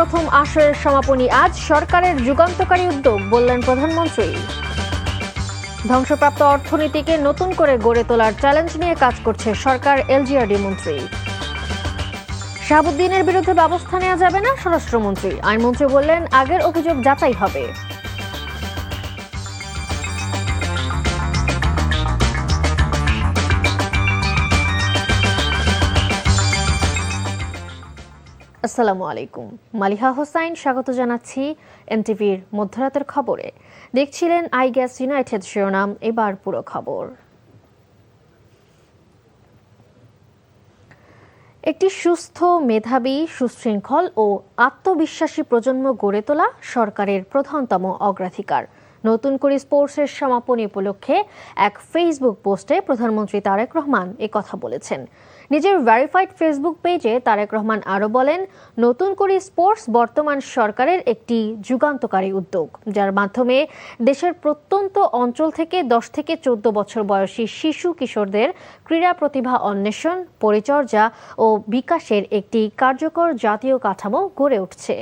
প্রথম আসরের সমাপনী আজ, সরকারের যুগান্তকারী উদ্যোগ বললেন প্রধানমন্ত্রী। ধ্বংসপ্রাপ্ত অর্থনীতিকে নতুন করে গড়ে তোলার চ্যালেঞ্জ নিয়ে কাজ করছে সরকার, এলজিআরডি মন্ত্রী। শাহাবুদ্দিনের বিরুদ্ধে ব্যবস্থা নেওয়া যাবে না, স্বরাষ্ট্রমন্ত্রী। আইনমন্ত্রী বললেন আগের অভিযোগ যাচাই হবে। আসসালামু আলাইকুম, মালিহা হোসাইন স্বাগত জানাচ্ছি এনটিভির মধ্যরাতের খবরে। দেখছিলেন আই গ্যাস ইউনাইটেড শিরোনাম, এবার পুরো খবর। একটি সুস্থ, মেধাবী, সুশৃঙ্খল ও আত্মবিশ্বাসী প্রজন্ম গড়ে তোলা সরকারের প্রধানতম অগ্রাধিকার। নতুন করে স্পোর্টসের সমাপনী উপলক্ষে এক ফেসবুক পোস্টে প্রধানমন্ত্রী তারেক রহমান কথা বলেছেন। নিজের ভেরিফাইড ফেসবুক পেজে তারেক রহমান আরও বলেন, নতুন করে স্পোর্টস বর্তমান সরকারের একটি যুগান্তকারী উদ্যোগ, যার মাধ্যমে দেশের প্রত্যন্ত অঞ্চল থেকে 10 থেকে 14 বছর বয়সী শিশু কিশোরদের ক্রীড়া প্রতিভা অন্বেষণ, পরিচর্যা ও বিকাশের একটি কার্যকর জাতীয় কাঠামো গড়ে উঠছে।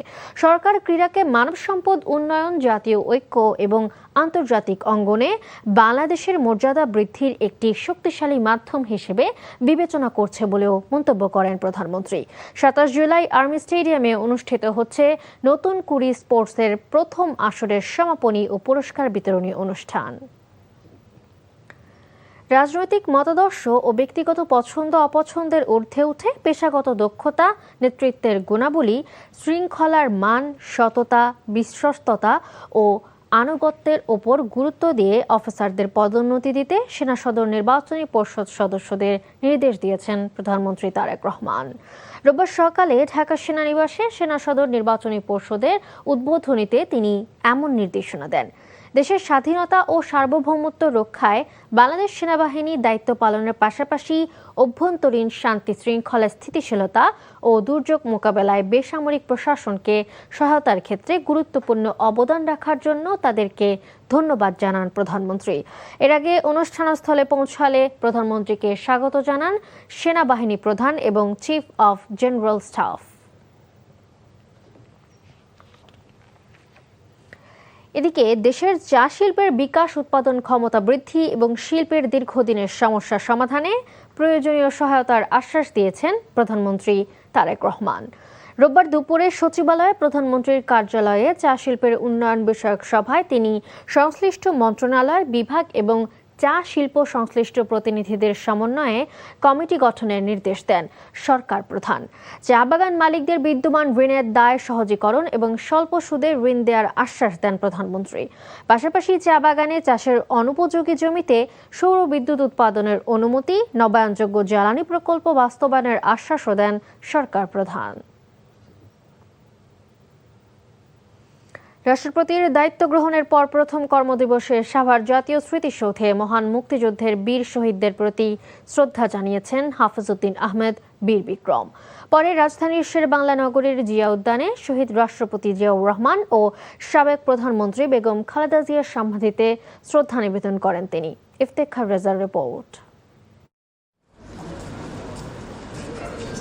সরকার ক্রীড়াকে মানব সম্পদ উন্নয়ন, জাতীয় ঐক্য এবং আন্তর্জাতিক অঙ্গনে বাংলাদেশের মর্যাদা বৃদ্ধির একটি শক্তিশালী মাধ্যম হিসেবে বিবেচনা করছে বলেও মন্তব্য করেন প্রধানমন্ত্রী। 27 জুলাই আর্মি স্টেডিয়ামে অনুষ্ঠিত হচ্ছে নতুন কুড়ি স্পোর্টসের প্রথম আসরের সমাপনী ও পুরস্কার বিতরণী অনুষ্ঠান। রাজনৈতিক মতাদর্শ ও ব্যক্তিগত পছন্দ অপছন্দের ঊর্ধ্বে উঠে পেশাগত দক্ষতা, নেতৃত্বের গুণাবলী, শৃঙ্খলার মান, সততা, বিশ্বস্ততা ও আনুগত্যের ওপর গুরুত্ব দিয়ে অফিসারদের পদোন্নতি দিতে সেনা সদর নির্বাচনী পরিষদ সদস্যদের নির্দেশ দিয়েছেন প্রধানমন্ত্রী তারেক রহমান। রোববার সকালে ঢাকা সেনানিবাসে সেনা সদর নির্বাচনী পরিষদের উদ্বোধনীতে তিনি এমন নির্দেশনা দেন। দেশের স্বাধীনতা ও সার্বভৌমত্ব রক্ষায় বাংলাদেশ সেনাবাহিনী দায়িত্ব পালনের পাশাপাশি অভ্যন্তরীণ শান্তি শৃঙ্খলা, স্থিতিশীলতা ও দুর্যোগ মোকাবেলায় বেসামরিক প্রশাসনকে সহায়তার ক্ষেত্রে গুরুত্বপূর্ণ অবদান রাখার জন্য তাদেরকে ধন্যবাদ জানান প্রধানমন্ত্রী। এর আগে অনুষ্ঠানস্থলে পৌঁছালে প্রধানমন্ত্রীকে স্বাগত জানান সেনাবাহিনী প্রধান এবং চিফ অফ জেনারেল স্টাফ। এদিকে দেশের চা শিল্পের বিকাশ, উৎপাদন ক্ষমতা বৃদ্ধি এবং শিল্পের দীর্ঘদিনের সমস্যা সমাধানে প্রয়োজনীয় সহায়তার আশ্বাস দিয়েছেন প্রধানমন্ত্রী তারেক রহমান। রোববার দুপুরে সচিবালয়ে প্রধানমন্ত্রীর কার্যালয়ে চা শিল্পের উন্নয়ন বিষয়ক সভায় তিনি সংশ্লিষ্ট মন্ত্রণালয়, বিভাগ এবং চা শিল্প সংশ্লিষ্ট প্রতিনিধিদের সমন্বয়ে কমিটি গঠনের নির্দেশ দেন সরকার প্রধান। চা বাগান মালিকদের বিদ্যমান ঋণের দায় সহজীকরণ এবং স্বল্প সুদে ঋণ দেওয়ার আশ্বাস দেন প্রধানমন্ত্রী। পাশাপাশি চা বাগানে চাষের অনুপযোগী জমিতে সৌর বিদ্যুৎ উৎপাদনের অনুমতি, নবায়নযোগ্য জ্বালানি প্রকল্প বাস্তবায়নের আশ্বাসও দেন সরকার প্রধান। রাষ্ট্রপতির দায়িত্ব গ্রহণের পর প্রথম কর্মদিবসে সাভার জাতীয় স্মৃতিসৌধে মহান মুক্তিযুদ্ধের বীর শহীদদের প্রতি শ্রদ্ধা জানিয়েছেন হাফিজ উদ্দিন আহমেদ বীর বিক্রম। পরে রাজধানীর শেরেবাংলা নগরীর জিয়া উদ্যানে শহীদ রাষ্ট্রপতি জিয়াউর রহমান ও সাবেক প্রধানমন্ত্রী বেগম খালেদা জিয়ার সমাধিতে শ্রদ্ধা নিবেদন করেন তিনি। ইফতেখার রেজার রিপোর্ট।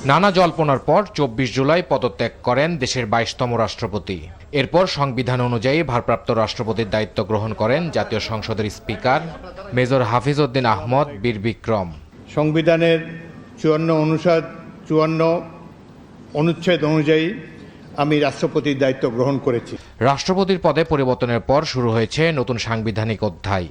নানা জল্পনার পর 24 জুলাই পদত্যাগ করেন দেশের 22তম রাষ্ট্রপতি। এরপর সংবিধান অনুযায়ী ভারপ্রাপ্ত রাষ্ট্রপতির দায়িত্ব গ্রহণ করেন জাতীয় সংসদের স্পিকার মেজর হাফিজ উদ্দিন আহমদ বীর বিক্রম। সংবিধানের 54 অনুচ্ছেদ অনুযায়ী আমি রাষ্ট্রপতির দায়িত্ব গ্রহণ করেছি। রাষ্ট্রপতির পদে পরিবর্তনের পর শুরু হয়েছে নতুন সাংবিধানিক অধ্যায়।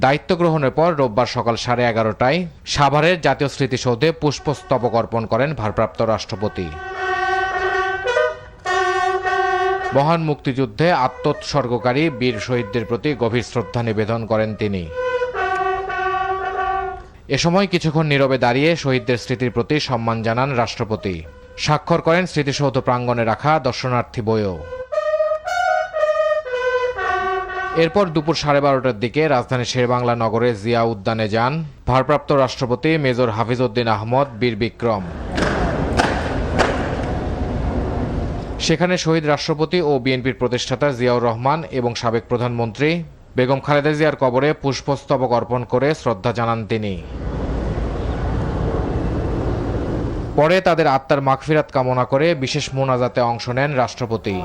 দায়িত্ব গ্রহণের পর রোববার সকাল 11:30টায় সাভারের জাতীয় স্মৃতিসৌধে পুষ্পস্তবক অর্পণ করেন ভারপ্রাপ্ত রাষ্ট্রপতি। মহান মুক্তিযুদ্ধে আত্মোৎসর্গকারী বীর শহীদদের প্রতি গভীর শ্রদ্ধা নিবেদন করেন তিনি। এ সময় কিছুক্ষণ নীরবে দাঁড়িয়ে শহীদদের স্মৃতির প্রতি সম্মান জানান রাষ্ট্রপতি। স্বাক্ষর করেন স্মৃতিসৌধ প্রাঙ্গণে রাখা দর্শনার্থী বইও। এরপর দুপুর 12:30টার দিকে রাজধানীর শেরেবাংলা নগরে জিয়া উদ্যানে যান ভারপ্রাপ্ত রাষ্ট্রপতি মেজর হাফিজ উদ্দিন আহমদ বীর বিক্রম। সেখানে শহীদ রাষ্ট্রপতি ও বিএনপির প্রতিষ্ঠাতা জিয়াউর রহমান এবং সাবেক প্রধানমন্ত্রী বেগম খালেদা জিয়ার কবরে পুষ্পস্তবক অর্পণ করে শ্রদ্ধা জানান তিনি। পরে তাদের আত্মার মাগফিরাত কামনা করে বিশেষ মোনাজাতে অংশ নেন রাষ্ট্রপতি।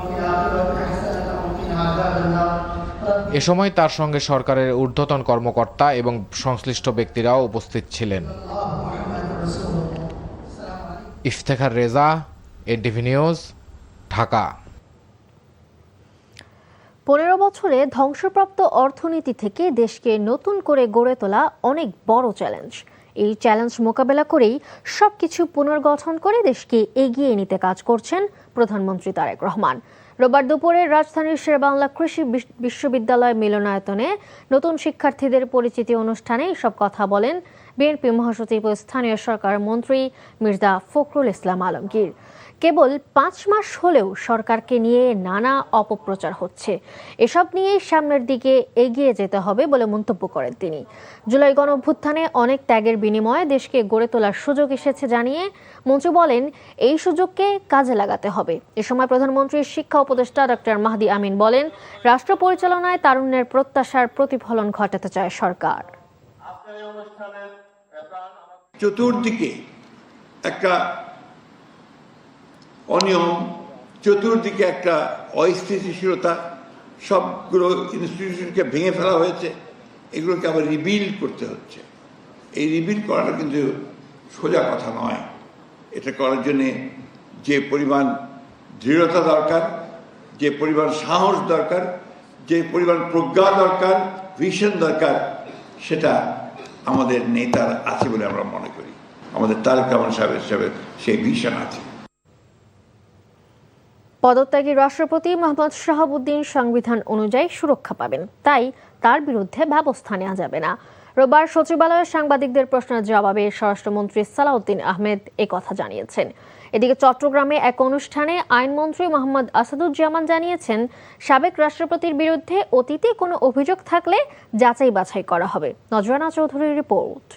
এ সময় তার সঙ্গে সরকারের ঊর্ধ্বতন কর্মকর্তা এবং সংশ্লিষ্ট ব্যক্তিরাও উপস্থিত ছিলেন। Iftekhar Reza, NTV news, Dhaka. 15 বছরে ধ্বংসপ্রাপ্ত অর্থনীতি থেকে দেশকে নতুন করে গড়ে তোলা অনেক বড় চ্যালেঞ্জ। এই চ্যালেঞ্জ মোকাবেলা করেই সবকিছু পুনর্গঠন করে দেশকে এগিয়ে নিতে কাজ করছেন প্রধানমন্ত্রী তারেক রহমান। রোববার দুপুরে রাজধানীর শেরেবাংলা কৃষি বিশ্ববিদ্যালয় মিলনায়তনে নতুন শিক্ষার্থীদের পরিচিতি অনুষ্ঠানে এসব কথা বলেন বিএনপি মহাসচিব ও স্থানীয় সরকার মন্ত্রী মির্জা ফখরুল ইসলাম আলমগীর। কেবল 5 মাস হলেও সরকারকে নিয়ে নানা অপপ্রচার হচ্ছে, এসব নিয়েই সামনের দিকে এগিয়ে যেতে হবে বলে মন্তব্য করেন তিনি। জুলাই গণঅভ্যুত্থানে অনেক ত্যাগের বিনিময়ে দেশকে গড়ে তোলার সুযোগ এসেছে জানিয়ে মন্ত্রী বলেন, এই সুযোগকে কাজে লাগাতে হবে। এ সময় প্রধানমন্ত্রীর শিক্ষা উপদেষ্টা ডক্টর মাহদি আমিন বলেন, রাষ্ট্র পরিচালনায় তারুণ্যের প্রত্যাশার প্রতিফলন ঘটাতে চায় সরকার। চতুর্দিকে একটা অনিয়ম, চতুর্দিকে একটা অস্থিতিশীলতা, সবগুলো ইনস্টিটিউশনকে ভেঙে ফেলা হয়েছে, এগুলোকে আবার রিবিল্ড করতে হচ্ছে। এই রিবিল্ড করাটা কিন্তু সোজা কথা নয়। এটা করার জন্যে যে পরিমাণ দৃঢ়তা দরকার, যে পরিমাণ সাহস দরকার, যে পরিমাণ প্রজ্ঞা দরকার, ভিশন দরকার, সেটা আমাদের নেতার আছে বলে আমরা মনে করি। আমাদের তারেক রহমান সাহেবের সেই ভিশন আছে। পদত্যাগী রাষ্ট্রপতি মোহাম্মদ শাহাবুদ্দিন সংবিধান অনুযায়ী সুরক্ষা পাবেন, তাই তার বিরুদ্ধে ব্যবস্থা নেওয়া যাবে না। রোববার সচিবালয়ে সাংবাদিকদের প্রশ্নের জবাবে স্বরাষ্ট্রমন্ত্রী সালাউদ্দিন আহমেদ একথা জানিয়েছেন। এদিকে চট্টগ্রামে এক অনুষ্ঠানে আইনমন্ত্রী মোহাম্মদ আসাদুজ্জামান জানিয়েছেন, সাবেক রাষ্ট্রপতির বিরুদ্ধে অতীতে কোনো অভিযোগ থাকলে যাচাই বাছাই করা হবে। নজরানা চৌধুরীর রিপোর্ট।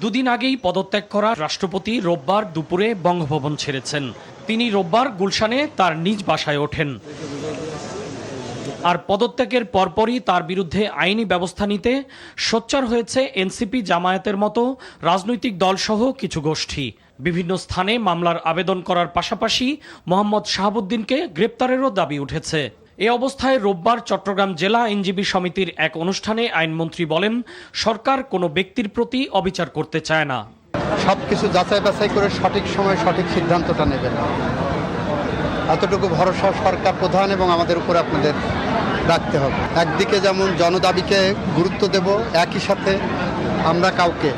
দুদিন আগেই পদত্যাগ করা রাষ্ট্রপতি রোববার দুপুরে বঙ্গভবন ছেড়েছেন। তিনি রোববার গুলশানে তার নিজ বাসায় ওঠেন। আর পদত্যাগের পরপরই তার বিরুদ্ধে আইনি ব্যবস্থা নিতে সোচ্চার হয়েছে এনসিপি, জামায়াতের মতো রাজনৈতিক দলসহ কিছু গোষ্ঠী। বিভিন্ন স্থানে মামলার আবেদন করার পাশাপাশি মোহাম্মদ শাহাবুদ্দিনকে গ্রেপ্তারেরও দাবি উঠেছে। এ অবস্থায় রোববার চট্টগ্রাম জেলা আইনজীবী সমিতির এক অনুষ্ঠানে আইনমন্ত্রী বলেন, সরকার কোনো ব্যক্তির প্রতি অবিচার করতে চায় না। সবকিছু যাচাই বাছাই করে সঠিক সময় সঠিক সিদ্ধান্তটা নেবেন, এতটুকু ভরসা সরকার প্রধান এবং আমাদের উপর আপনাদের রাখতে হবে। একদিকে যেমন জনদাবিকে গুরুত্ব দেব, একই সাথে আমরা কাউকে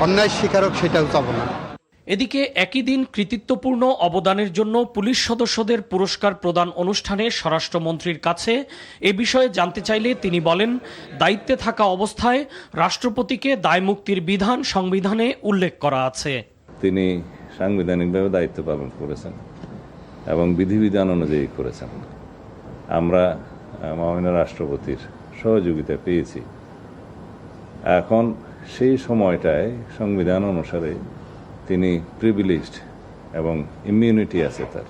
অন্যায় স্বীকারক সেটাও চাব না। এদিকে একই দিন কৃতিত্বপূর্ণ অবদানের জন্য পুলিশ সদস্যদের পুরস্কার প্রদান অনুষ্ঠানে স্বরাষ্ট্রমন্ত্রীর কাছে এ বিষয়ে জানতে চাইলে তিনি বলেন, দায়িত্বে থাকা অবস্থায় রাষ্ট্রপতিকে দায়মুক্তির বিধান সংবিধানে উল্লেখ করা আছে। তিনি সাংবিধানিকভাবে দায়িত্ব পালন করেছেন এবং বিধিবিধান অনুযায়ী করেছেন। আমরা মাননীয় রাষ্ট্রপতির সহযোগিতা পেয়েছি। এখন সেই সময়টায় সংবিধান অনুসারে তিনি প্রিভিলেজড এবং ইমিউনিটি আছে তার।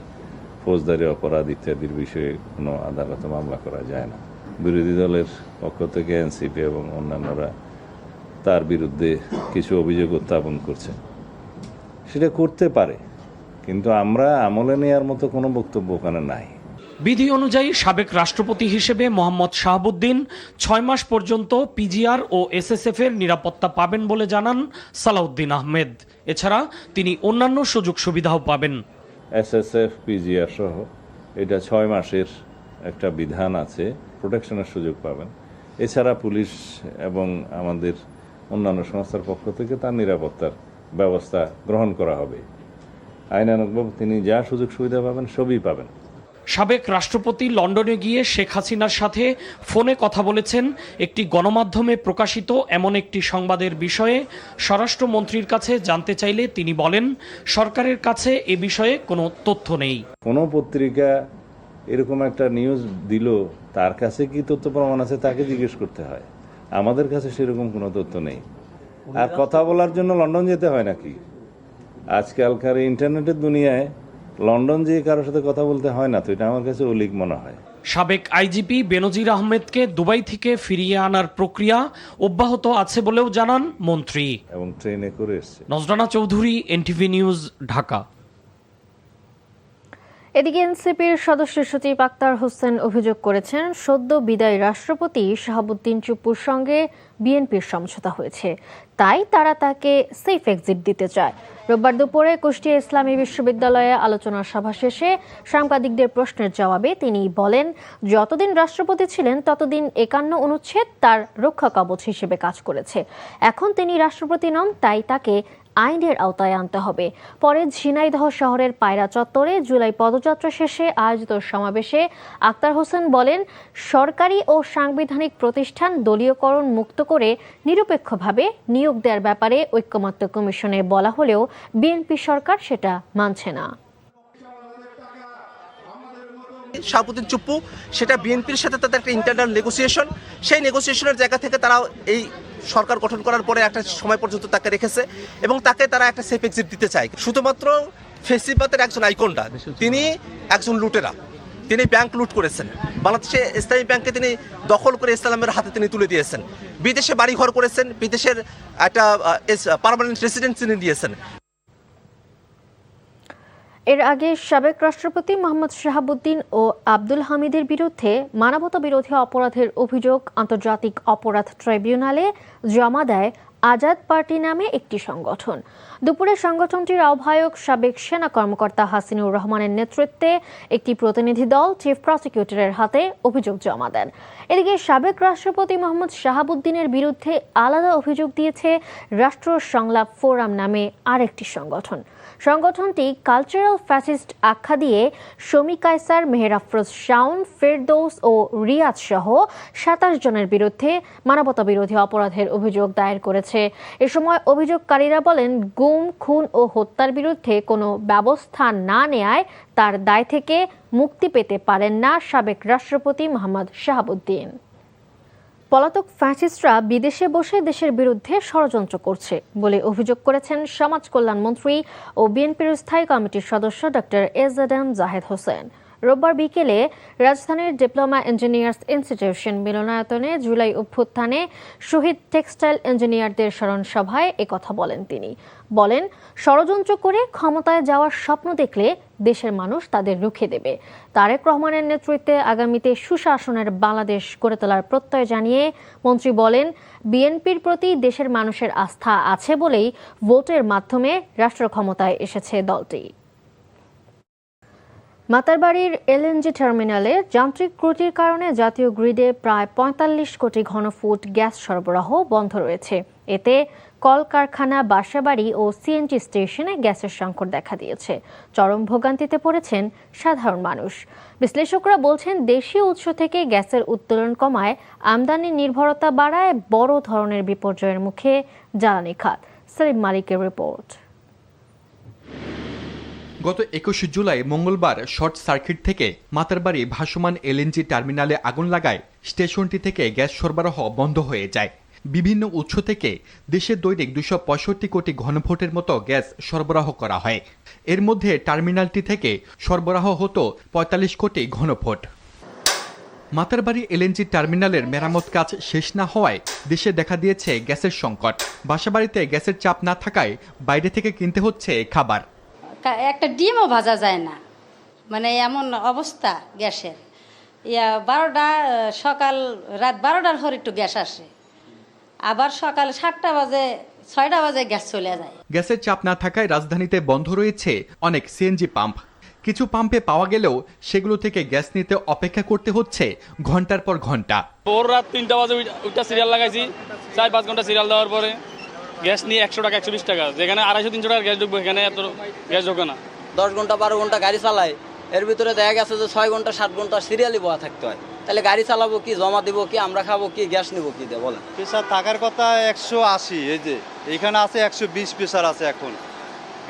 ফৌজদারি অপরাধ ইত্যাদির বিষয়ে কোনো আদালতে মামলা করা যায় না। বিরোধী দলের পক্ষ থেকে এনসিপি এবং অন্যান্যরা তার বিরুদ্ধে কিছু অভিযোগ উত্থাপন করছে, সেটা করতে পারে, কিন্তু আমরা আমলে নেওয়ার মতো কোনো বক্তব্য ওখানে নাই। বিধি অনুযায়ী সাবেক রাষ্ট্রপতি হিসেবে মোহাম্মদ শাহাবুদ্দিন 6 মাস পর্যন্ত পিজিআর ও এসএসএফ এর নিরাপত্তা পাবেন বলে জানান সালাউদ্দিন আহমেদ। এছাড়া তিনি অন্যান্য সুযোগ সুবিধাও পাবেন। এসএসএফ, পিজিআর সহ এটা 6 মাসের একটা বিধান আছে, প্রোটেকশনের সুযোগ পাবেন। এছাড়া পুলিশ এবং আমাদের অন্যান্য সংস্থার পক্ষ থেকে তার নিরাপত্তার ব্যবস্থা গ্রহণ করা হবে। আইনানুগভাবে তিনি যা সুযোগ সুবিধা পাবেন সবই পাবেন। সাবেক রাষ্ট্রপতি লন্ডনে গিয়ে শেখ হাসিনার সাথে ফোনে কথা বলেছেন, একটি গণমাধ্যমে প্রকাশিত এমন একটি সংবাদের বিষয়ে স্বরাষ্ট্রমন্ত্রীর কাছে জানতে চাইলে তিনি বলেন, সরকারের কাছে এ বিষয়ে কোনো তথ্য নেই। কোনো পত্রিকা এরকম একটা নিউজ দিল, তার কাছে কি তথ্য প্রমাণ আছে তাকে জিজ্ঞেস করতে হয়। আমাদের কাছে সেরকম কোনো তথ্য নেই। আর কথা বলার জন্য লন্ডন যেতে হয় নাকি? আজকালকার ইন্টারনেটের দুনিয়ায় লন্ডন যেয়ে কারোর সাথে কথা বলতে হয় না, তো এটা আমার কাছে অলিক মনে হয়। সাবেক আইজিপি বেনজির আহমেদকে দুবাই থেকে ফিরিয়ে আনার প্রক্রিয়া অব্যাহত আছে বলেও জানান মন্ত্রী। এবং ট্রেনে করে এসছে। নজরানা চৌধুরী, এনটিভি নিউজ, ঢাকা। এদিকে এনসিপির সদস্য সচিব আক্তার হোসেন অভিযোগ করেছেন, সদ্য বিদায়ী রাষ্ট্রপতি শাহাবুদ্দিন চুপ্পুর সঙ্গে বিএনপির সমঝোতা হয়েছে, তাই তারা তাকে সেফ এক্সিট দিতে চায়। রোববার দুপুরে কুষ্টিয়া ইসলামী বিশ্ববিদ্যালয়ে আলোচনা সভা শেষে সাংবাদিকদের প্রশ্নের জবাবে তিনি বলেন, যতদিন রাষ্ট্রপতি ছিলেন ততদিন 51 অনুচ্ছেদ তার রক্ষা কবচ হিসেবে কাজ করেছে। এখন তিনি রাষ্ট্রপতি নন, তাই তাকে আইনের আওতায় আনতে হবে। পরে ঝিনাইদহ শহরের পায়রা চত্বরে জুলাই পদযাত্রা শেষে আয়োজিত সমাবেশে আক্তার হোসেন বলেন, সরকারি ও সাংবিধানিক প্রতিষ্ঠান দলীয়করণ মুক্ত করে নিরপেক্ষভাবে নিয়োগ দেওয়ার ব্যাপারে ঐকমত্য কমিশনে বলা হলেও বিএনপি সরকার সেটা মানছে না। শাহাবুদ্দিন চুপ্পু, সেটা বিএনপির সাথে তাদের একটা ইন্টারনাল নেগোসিয়েশন, সেই নেগোসিয়েশনের জায়গা থেকে তারা এই সরকার গঠন করার পরে একটা সময় পর্যন্ত তাকে রেখেছে এবং তাকে তারা একটা সেফ এক্সিট দিতে চায়। শুধুমাত্র ফেসিবাদের একজন আইকনটা, তিনি একজন লুটেরা, তিনি ব্যাংক লুট করেছেন, বাংলাদেশে ইসলামী ব্যাংকে তিনি দখল করে ইসলামের হাতে তিনি তুলে দিয়েছেন, বিদেশে বাড়িঘর করেছেন, বিদেশের একটা পার্মানেন্ট রেসিডেন্স তিনি দিয়েছেন। এর আগে সাবেক রাষ্ট্রপতি মোহাম্মদ শাহাবুদ্দিন ও আব্দুল হামিদের বিরুদ্ধে মানবতা বিরোধী অপরাধের অভিযোগ আন্তর্জাতিক অপরাধ ট্রাইব্যুনালে জমা দেয় আজাদ পার্টি নামে একটি সংগঠন। দুপুরে সংগঠনটির আহ্বায়ক সাবেক সেনা কর্মকর্তা হাসিনুর রহমানের নেতৃত্বে একটি প্রতিনিধি দল চিফ প্রসিকিউটরের হাতে অভিযোগ জমা দেন। এদিকে সাবেক রাষ্ট্রপতি মোহাম্মদ শাহাবুদ্দিনের বিরুদ্ধে আলাদা অভিযোগ দিয়েছে রাষ্ট্র সংলাপ ফোরাম নামে আরেকটি সংগঠন। সংগঠনটি কালচারাল ফ্যাসিস্ট আখ্যা দিয়ে শমী কায়সার, মেহের আফরোজ শাওন, ফেরদৌস ও রিয়াজ সহ 27 জনের বিরুদ্ধে মানবতা বিরোধী অপরাধের অভিযোগ দায়ের করেছে। এ সময় অভিযোগকারীরা বলেন, গুম, খুন ও হত্যার বিরুদ্ধে কোনো ব্যবস্থা না নেয়ায় তার দায় থেকে মুক্তি পেতে পারেন না সাবেক রাষ্ট্রপতি মোহাম্মদ শাহাবুদ্দিন। পলাতক ফ্যাসিস্টরা বিদেশে বসে দেশের বিরুদ্ধে ষড়যন্ত্র করছে বলে অভিযোগ করেছেন সমাজ কল্যাণ মন্ত্রী ও বিএনপির স্থায়ী কমিটির সদস্য ডক্টর এজাএম জাহেদ হোসেন। রোববার বিকেলে রাজধানীর ডিপ্লোমা ইঞ্জিনিয়ার্স ইনস্টিটিউশন মিলনায়তনে জুলাই অভ্যুত্থানে শহীদ টেক্সটাইল ইঞ্জিনিয়ারদের স্মরণ সভায় একথা বলেন তিনি। বলেন, ষড়যন্ত্র করে ক্ষমতায় যাওয়ার স্বপ্ন দেখলে দেশের মানুষ তাদের রুখে দেবে। তারেক রহমানের নেতৃত্বে আগামীতে সুশাসনের বাংলাদেশ গড়ে তোলার প্রত্যয় জানিয়ে মন্ত্রী বলেন, বিএনপির প্রতি দেশের মানুষের আস্থা আছে বলেই ভোটের মাধ্যমে রাষ্ট্র ক্ষমতায় এসেছে দলটি। মাতারবাড়ির এলএনজি টার্মিনালে যান্ত্রিক ত্রুটির কারণে জাতীয় গ্রিডে প্রায় 45 কোটি ঘনফুট গ্যাস সরবরাহ বন্ধ রয়েছে। এতে কলকারখানা, বাসাবাড়ি ও সিএনজি স্টেশনে গ্যাসের সংকট দেখা দিয়েছে। চরম ভোগান্তিতে পড়েছেন সাধারণ মানুষ। বিশ্লেষকরা বলছেন, দেশীয় উৎস থেকে গ্যাসের উত্তোলন কমায় আমদানি নির্ভরতা বাড়ায় বড় ধরনের বিপর্যয়ের মুখে জ্বালানি খাত। সেলিম মালিকের রিপোর্ট। গত 21 জুলাই মঙ্গলবার শর্ট সার্কিট থেকে মাতারবাড়ি ভাসমান এলএনজি টার্মিনালে আগুন লাগায় স্টেশনটি থেকে গ্যাস সরবরাহ বন্ধ হয়ে যায়। বিভিন্ন উৎস থেকে দেশে দৈনিক 265 কোটি ঘনফুটের মতো গ্যাস সরবরাহ করা হয়। এর মধ্যে টার্মিনালটি থেকে সরবরাহ হতো 45 কোটি ঘনফুট। মাতারবাড়ি এলএনজি টার্মিনালের মেরামত কাজ শেষ না হওয়ায় দেশে দেখা দিয়েছে গ্যাসের সংকট। বাসাবাড়িতে গ্যাসের চাপ না থাকায় বাইরে থেকে কিনতে হচ্ছে খাবার। একটা ডিমও ভাজা যায় না, মানে এমন অবস্থা গ্যাসের। 12টা রাত 12টার পর একটু গ্যাস আসে, আবার সকাল 7টা বাজে 6টা বাজে গ্যাস চলে যায়। গ্যাসের চাপ না থাকায় রাজধানীতে বন্ধ রয়েছে অনেক সিএনজি পাম্প। কিছু পাম্পে পাওয়া গেলেও সেগুলো থেকে গ্যাস নিতে অপেক্ষা করতে হচ্ছে ঘন্টার পর ঘন্টা। ভোর রাত 3টা বাজে ওইটা সিরিয়াল লাগাইছি, 4-5 ঘন্টা সিরিয়াল দেওয়ার পরে গ্যাস নিয়ে 100 টাকা 120 টাকা, যেখানে 250-300 টাকার গ্যাস ঢুকবো এখানে এত গ্যাস ঢোকে না। 10 ঘন্টা 12 ঘন্টা গাড়ি চালাই, এর ভিতরে দেখা গেছে যে 6 ঘন্টা 7 ঘন্টা সিরিয়ালি বসা থাকতে হয়। তাহলে গাড়ি চালাবো কি, জমা দিব কি, আমরা খাবো কি, গ্যাস নিব কি দিয়ে বলেন। প্রেসার থাকার কথা 180, এই যে এখানে আছে 120 প্রেসার আছে। এখন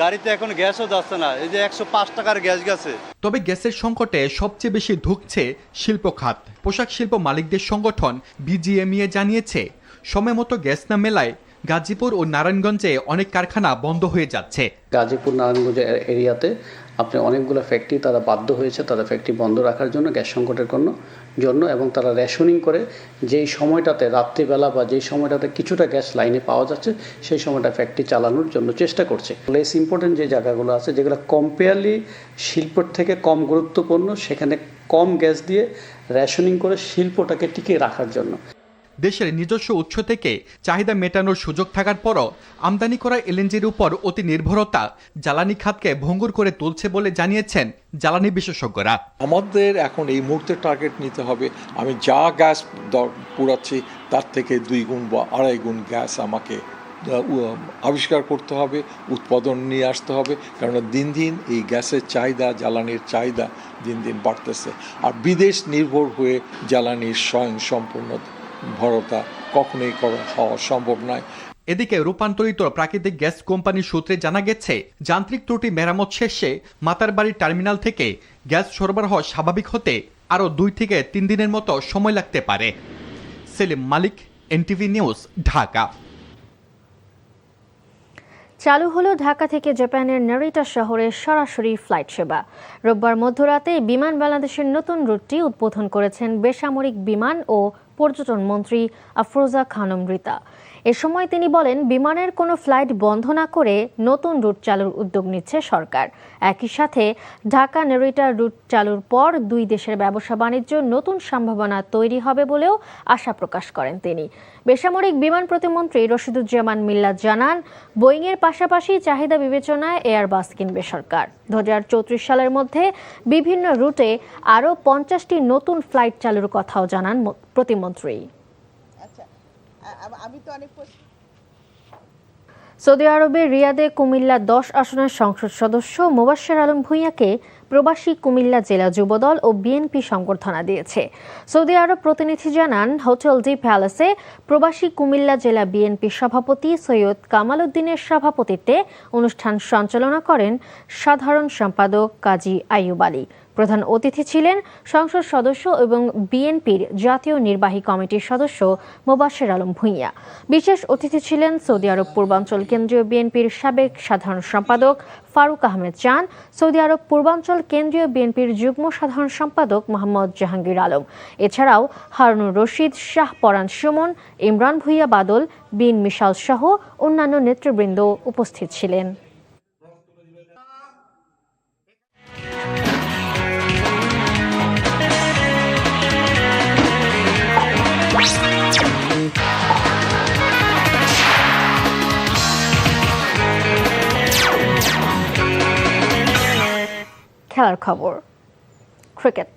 গাড়িতে এখন গ্যাসও যাচ্ছে না, এই যে 105 টাকার গ্যাস গেছে। তবে গ্যাসের সংকটে সবচেয়ে বেশি ধুঁকছে শিল্প খাত। পোশাক শিল্প মালিকদের সংগঠন বিজিএমইএ জানিয়েছে, সময় মতো গ্যাস না মেলায় গাজীপুর ও নারায়ণগঞ্জে অনেক কারখানা বন্ধ হয়ে যাচ্ছে। গাজীপুর নারায়ণগঞ্জ এরিয়াতে আপনি অনেকগুলো ফ্যাক্টরি তারা বাধ্য হয়েছে তাদের ফ্যাক্টরি বন্ধ রাখার জন্য গ্যাস সংকটের জন্য এবং তারা রেশনিং করে যেই সময়টাতে রাত্রিবেলা বা যেই সময়টাতে কিছুটা গ্যাস লাইনে পাওয়া যাচ্ছে সেই সময়টা ফ্যাক্টরি চালানোর জন্য চেষ্টা করছে। লেস ইম্পর্টেন্ট যে জায়গাগুলো আছে যেগুলো কম্পেয়ারলি শিল্পের থেকে কম গুরুত্বপূর্ণ সেখানে কম গ্যাস দিয়ে রেশনিং করে শিল্পটাকে টিকিয়ে রাখার জন্য। দেশের নিজস্ব উৎস থেকে চাহিদা মেটানোর সুযোগ থাকার পরও আমদানি করা এলএনজির উপর অতি নির্ভরতা জ্বালানি খাতকে ভঙ্গুর করে তুলছে বলে জানিয়েছেন জ্বালানি বিশেষজ্ঞরা। আমাদের এখন এই মুহূর্তে টার্গেট নিতে হবে, আমি যা গ্যাস পুরাচ্ছি তার থেকে 2 গুণ বা 2.5 গুণ গ্যাস আমাকে আবিষ্কার করতে হবে, উৎপাদন নিয়ে আসতে হবে, কেননা দিন দিন এই গ্যাসের চাহিদা, জ্বালানির চাহিদা দিন দিন বাড়তেছে। আর বিদেশ নির্ভর হয়ে জ্বালানির স্বয়ংসম্পূর্ণ ভরতা কখনোই হওয়া সম্ভব নয়। এদিকে রূপান্তরিত প্রাকৃতিক গ্যাস কোম্পানির সূত্রে জানা গেছে যান্ত্রিক ত্রুটি মেরামত শেষে মাতারবাড়ি টার্মিনাল থেকে গ্যাস সরবরাহ স্বাভাবিক হতে আরও 2 থেকে 3 দিনের মতো সময় লাগতে পারে। সেলিম মালিক, এনটিভি নিউজ, ঢাকা। চালু হলো ঢাকা থেকে জাপানের নারিটা শহরে সরাসরি ফ্লাইট সেবা। রোববার মধ্যরাতে বিমান বাংলাদেশের নতুন রুটটি উদ্বোধন করেছেন বেসামরিক বিমান ও পর্যটন মন্ত্রী আফরোজা খানম রিতা। এ সময় তিনি বলেন, বিমানের কোনো ফ্লাইট বন্ধ না করে নতুন রুট চালুর উদ্যোগ নিচ্ছে সরকার। একই সাথে ঢাকা নারিটা রুট চালুর পর 2 দেশের ব্যবসা বাণিজ্য নতুন সম্ভাবনা তৈরি হবে বলেও আশা প্রকাশ করেন তিনি। বেসামরিক বিমান প্রতিমন্ত্রী রশিদুজ্জামান মিল্লাত জানান, বোয়িংয়ের পাশাপাশি চাহিদা বিবেচনায় এয়ারবাস কিনবে সরকার। 2034 সালের মধ্যে বিভিন্ন রুটে আরও 50টি নতুন ফ্লাইট চালুর কথাও জানান প্রতিমন্ত্রী। সৌদি আরবের রিয়াদে কুমিল্লা 10 আসনের সংসদ সদস্য মোবাশ্বের আলম ভূঁইয়াকে প্রবাসী কুমিল্লা জেলা যুবদল ও বিএনপি সংবর্ধনা দিয়েছে। সৌদি আরব প্রতিনিধি জানান, হোটেল ডি প্যালেসে প্রবাসী কুমিল্লা জেলা বিএনপি সভাপতি সৈয়দ কামাল উদ্দিনের সভাপতিত্বে অনুষ্ঠান সঞ্চালনা করেন সাধারণ সম্পাদক কাজী আইয়ুব আলী। প্রধান অতিথি ছিলেন সংসদ সদস্য এবং বিএনপির জাতীয় নির্বাহী কমিটির সদস্য মোবাশ্বের আলম ভূঁইয়া। বিশেষ অতিথি ছিলেন সৌদি আরব পূর্বাঞ্চল কেন্দ্রীয় বিএনপির সাবেক সাধারণ সম্পাদক ফারুক আহমেদ চান, সৌদি আরব পূর্বাঞ্চল কেন্দ্রীয় বিএনপির যুগ্ম সাধারণ সম্পাদক মোহাম্মদ জাহাঙ্গীর আলম। এছাড়াও হারুনুর রশিদ, শাহ পরান সুমন, ইমরান ভূঁইয়া বাদল, বিন মিশাল সহ অন্যান্য নেতৃবৃন্দ উপস্থিত ছিলেন। খেলার খবর, ক্রিকেট।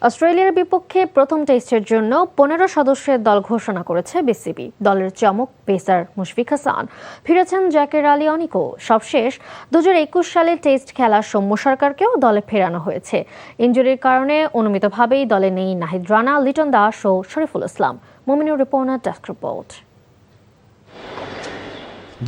অস্ট্রেলিয়ার বিপক্ষে প্রথম টেস্টের জন্য 15 সদস্যের দল ঘোষণা করেছে বিসিবি। দলের চমক পেসার মুশফিক হাসান, ফিরেছেন জাকের আলী অনিকো। সবশেষ 2021 সালে টেস্ট খেলা সৌম্য সরকারকেও দলে ফেরানো হয়েছে। ইনজুরির কারণে অনুমিতভাবেই দলে নেই নাহিদ রানা, লিটন দাস ও Shoriful Islam. Mominur reporter, desk report.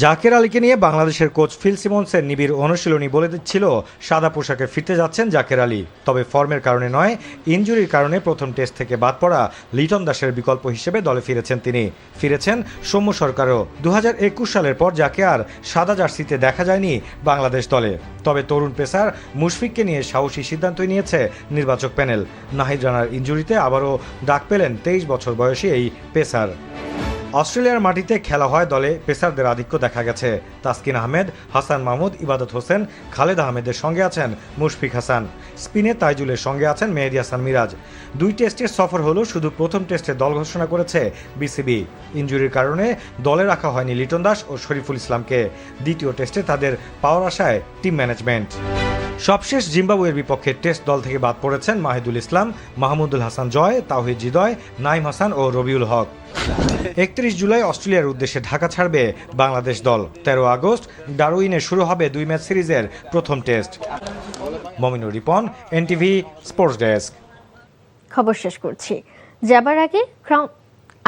Jaker আলীকে নিয়ে বাংলাদেশের কোচ ফিল সিমন্সের নিবিড় অনুশীলনী বলে দিচ্ছিল সাদা পোশাকে ফিরতে যাচ্ছেন জাকের আলী। তবে ফর্মের কারণে নয়, ইনজুরির কারণে প্রথম টেস্ট থেকে বাদ পড়া লিটন দাসের বিকল্প হিসেবে দলে ফিরেছেন তিনি। ফিরেছেন সৌম্য সরকারও। 2021 সালের পর যাকে আর সাদা জার্সিতে দেখা যায়নি বাংলাদেশ দলে। তবে তরুণ পেসার মুশফিককে নিয়ে সাহসী সিদ্ধান্তই নিয়েছে নির্বাচক প্যানেল। নাহিদ রানার ইনজুরিতে আবারও ডাক পেলেন 23 বছর বয়সী এই পেসার। অস্ট্রেলিয়ার মাটিতে খেলা হয় দলে পেসারদের আধিক্য দেখা গেছে। তাসকিন আহমেদ, হাসান মাহমুদ, ইবাদত হোসেন, খালেদ আহমেদের সঙ্গে আছেন মুশফিক হাসান। স্পিনে তাইজুলের সঙ্গে আছেন মেহেদী হাসান মিরাজ। 2 টেস্টের সফর হলেও শুধু প্রথম টেস্টে দল ঘোষণা করেছে বিসিবি। ইনজুরির কারণে দলে রাখা হয়নি লিটন দাস ও শরীফুল ইসলামকে। দ্বিতীয় টেস্টে তাদের পাওয়ার আশায় টিম ম্যানেজমেন্ট। সবশেষ জিম্বাবুয়ের বিপক্ষে টেস্ট দল থেকে বাদ পড়েছেন মাহিদুল ইসলাম, মাহমুদুল হাসান জয়, তাওহিদ হৃদয়, নাইম হাসান ও রবিউল হক। 31 জুলাই অস্ট্রেলিয়ার উদ্দেশ্যে ঢাকা ছাড়বে বাংলাদেশ দল। 13 আগস্ট ডারউইনে শুরু হবে 2 ম্যাচ সিরিজের প্রথম test. Mominur Ripon, NTV sports desk. খবর শেষ করছি, যাবার আগে ক্রাউন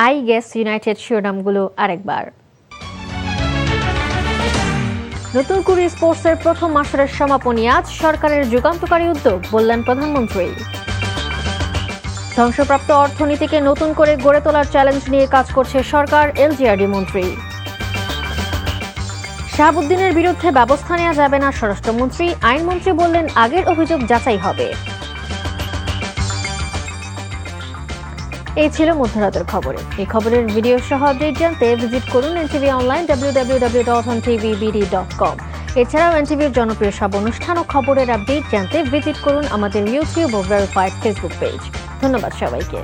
আই গেস ইউনাইটেড শিরোনামগুলো আরেকবার। নতুন করে স্পোর্টসের প্রথম আসরের সমাপনী আজ। সরকারের যুগান্তকারী উদ্যোগ, বললেন প্রধানমন্ত্রী। ধ্বংসপ্রাপ্ত অর্থনীতিকে নতুন করে গড়ে তোলার চ্যালেঞ্জ নিয়ে কাজ করছে সরকার, এলজিআরডি মন্ত্রী। শাহাবুদ্দিনের বিরুদ্ধে ব্যবস্থা নেওয়া যাবে না স্বরাষ্ট্রমন্ত্রী, আইনমন্ত্রী বললেন আগের অভিযোগ যাচাই হবে। এই ছিল মধ্যরাতের খবরে। এই খবরের ভিডিও সহ আপডেট জানতে ভিজিট করুন এনটিভি অনলাইন www.ontvbd.com। এছাড়াও এনটিভির জনপ্রিয় সব অনুষ্ঠান ও খবরের আপডেট জানতে ভিজিট করুন আমাদের ইউটিউব ও ভেরিফাইড ফেসবুক পেজ। ধন্যবাদ সবাইকে।